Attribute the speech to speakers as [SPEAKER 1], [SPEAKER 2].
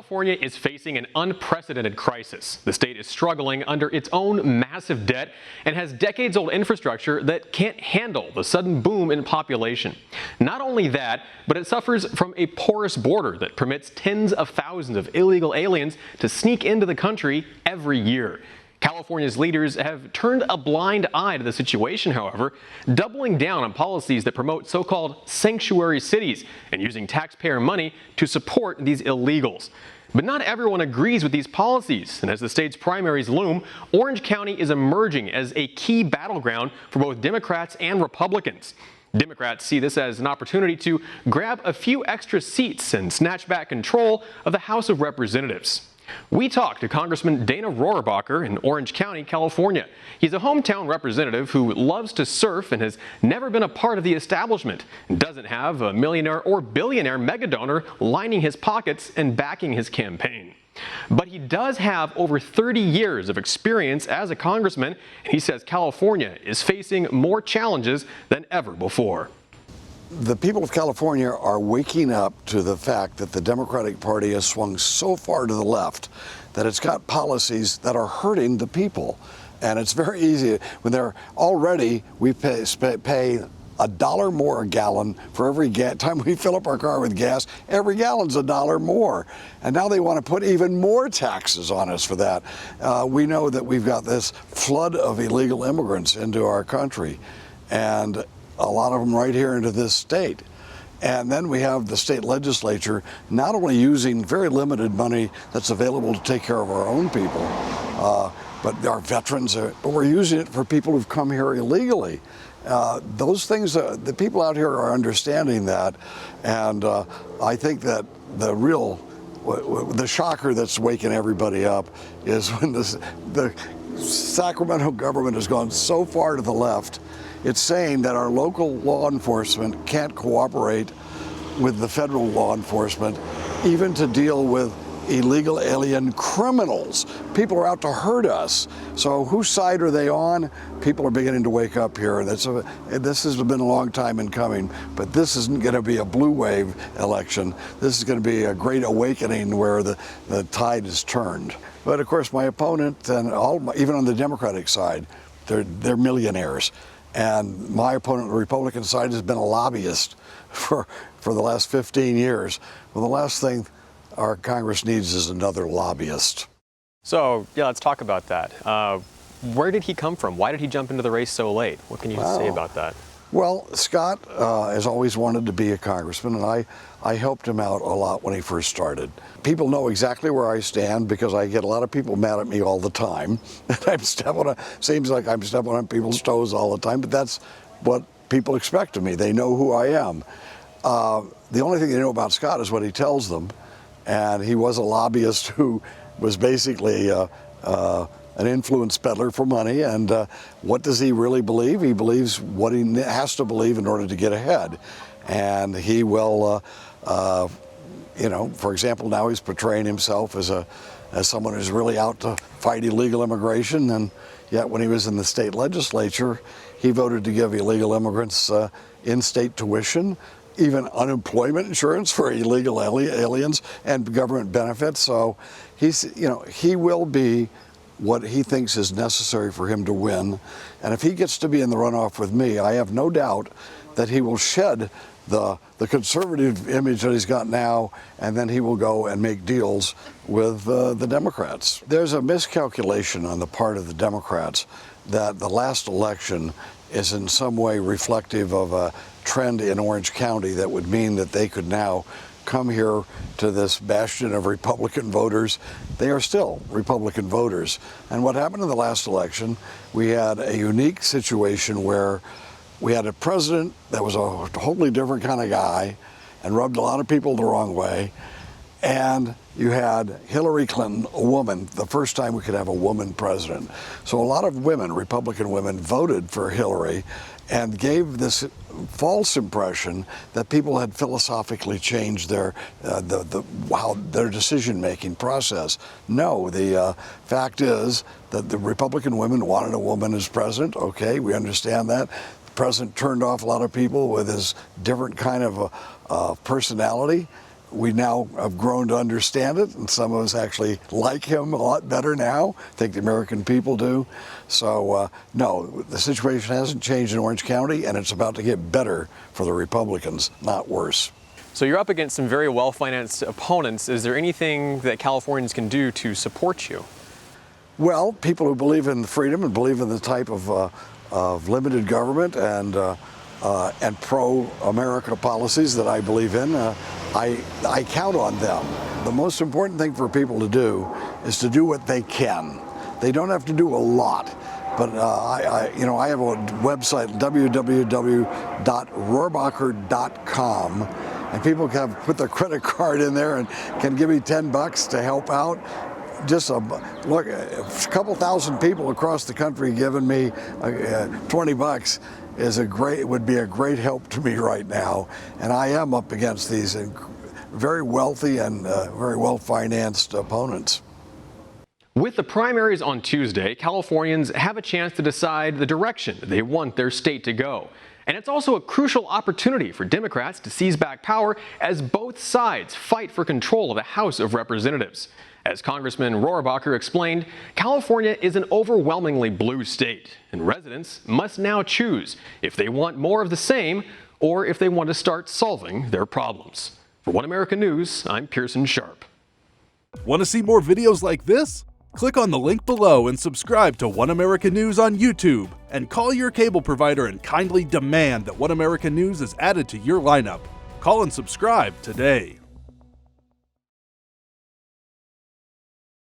[SPEAKER 1] California is facing an unprecedented crisis. The state is struggling under its own massive debt and has decades-old infrastructure that can't handle the sudden boom in population. Not only that, but it suffers from a porous border that permits tens of thousands of illegal aliens to sneak into the country every year. California's leaders have turned a blind eye to the situation, however, doubling down on policies that promote so-called sanctuary cities and using taxpayer money to support these illegals. But not everyone agrees with these policies, and as the state's primaries loom, Orange County is emerging as a key battleground for both Democrats and Republicans. Democrats see this as an opportunity to grab a few extra seats and snatch back control of the House of Representatives. We talked to Congressman Dana Rohrabacher in Orange County, California. He's a hometown representative who loves to surf and has never been a part of the establishment and doesn't have a millionaire or billionaire megadonor lining his pockets and backing his campaign. But he does have over 30 years of experience as a congressman, and he says California is facing more challenges than ever before.
[SPEAKER 2] The people of California are waking up to the fact that the Democratic Party has swung so far to the left that it's got policies that are hurting the people. And it's very easy when they're already, we pay $1 more a gallon for every time we fill up our car with gas. Every gallon's $1 more. And now they want to put even more taxes on us for that. We know that we've got this flood of illegal immigrants into our country, and a lot of them right here into this state. And then we have the state legislature not only using very limited money that's available to take care of our own people, but our veterans, but we're using it for people who've come here illegally. Those things, the people out here are understanding that. And I think that the shocker that's waking everybody up is when the Sacramento government has gone so far to the left. It's saying that our local law enforcement can't cooperate with the federal law enforcement, even to deal with illegal alien criminals. People are out to hurt us. So whose side are they on? People are beginning to wake up here. This has been a long time in coming, but this isn't going to be a blue wave election. This is going to be a great awakening where the tide is turned. But of course, my opponent, and even on the Democratic side, they're millionaires. And my opponent on the Republican side has been a lobbyist for the last 15 years. Well, the last thing our Congress needs is another lobbyist.
[SPEAKER 1] So, yeah, let's talk about that. Where did he come from? Why did he jump into the race so late? What can you say about that?
[SPEAKER 2] Well, Scott has always wanted to be a congressman, and I helped him out a lot when he first started. People know exactly where I stand because I get a lot of people mad at me all the time. Seems like I'm stepping on people's toes all the time, but that's what people expect of me. They know who I am. The only thing they know about Scott is what he tells them, and he was a lobbyist who was basically an influence peddler for money. And what does he really believe? He believes what he has to believe in order to get ahead. And he will, for example, now he's portraying himself as someone who's really out to fight illegal immigration. And yet when he was in the state legislature, he voted to give illegal immigrants in-state tuition, even unemployment insurance for illegal aliens, and government benefits. So he will be what he thinks is necessary for him to win. And if he gets to be in the runoff with me, I have no doubt that he will shed the conservative image that he's got now, and then he will go and make deals with the Democrats. There's a miscalculation on the part of the Democrats that the last election is in some way reflective of a trend in Orange County that would mean that they could now come here to this bastion of Republican voters. They are still Republican voters. And what happened in the last election, we had a unique situation where we had a president that was a totally different kind of guy and rubbed a lot of people the wrong way. And you had Hillary Clinton, a woman, the first time we could have a woman president. So a lot of women, Republican women, voted for Hillary and gave this false impression that people had philosophically changed their decision-making process. No, the fact is that the Republican women wanted a woman as president. Okay, we understand that. The president turned off a lot of people with his different kind of personality. we now have grown to understand it, and some of us actually like him a lot better now. I think the American people do. So, no, the situation hasn't changed in Orange County, and it's about to get better for the Republicans, not worse.
[SPEAKER 1] So you're up against some very well-financed opponents. Is there anything that Californians can do to support you?
[SPEAKER 2] Well, people who believe in freedom and believe in the type of limited government and pro-America policies that I believe in, I count on them. The most important thing for people to do is to do what they can. They don't have to do a lot. But I have a website, www.rohrabacher.com, and people can put their credit card in there and can give me $10 to help out. Just a couple thousand people across the country giving me $20 would be a great help to me right now. And I am up against these very wealthy and very well-financed opponents.
[SPEAKER 1] With the primaries on Tuesday, Californians have a chance to decide the direction they want their state to go. And it's also a crucial opportunity for Democrats to seize back power as both sides fight for control of the House of Representatives. As Congressman Rohrabacher explained, California is an overwhelmingly blue state, and residents must now choose if they want more of the same or if they want to start solving their problems. For One America News, I'm Pearson Sharp.
[SPEAKER 3] Want to see more videos like this? Click on the link below and subscribe to One America News on YouTube, and call your cable provider and kindly demand that One America News is added to your lineup. Call and subscribe today.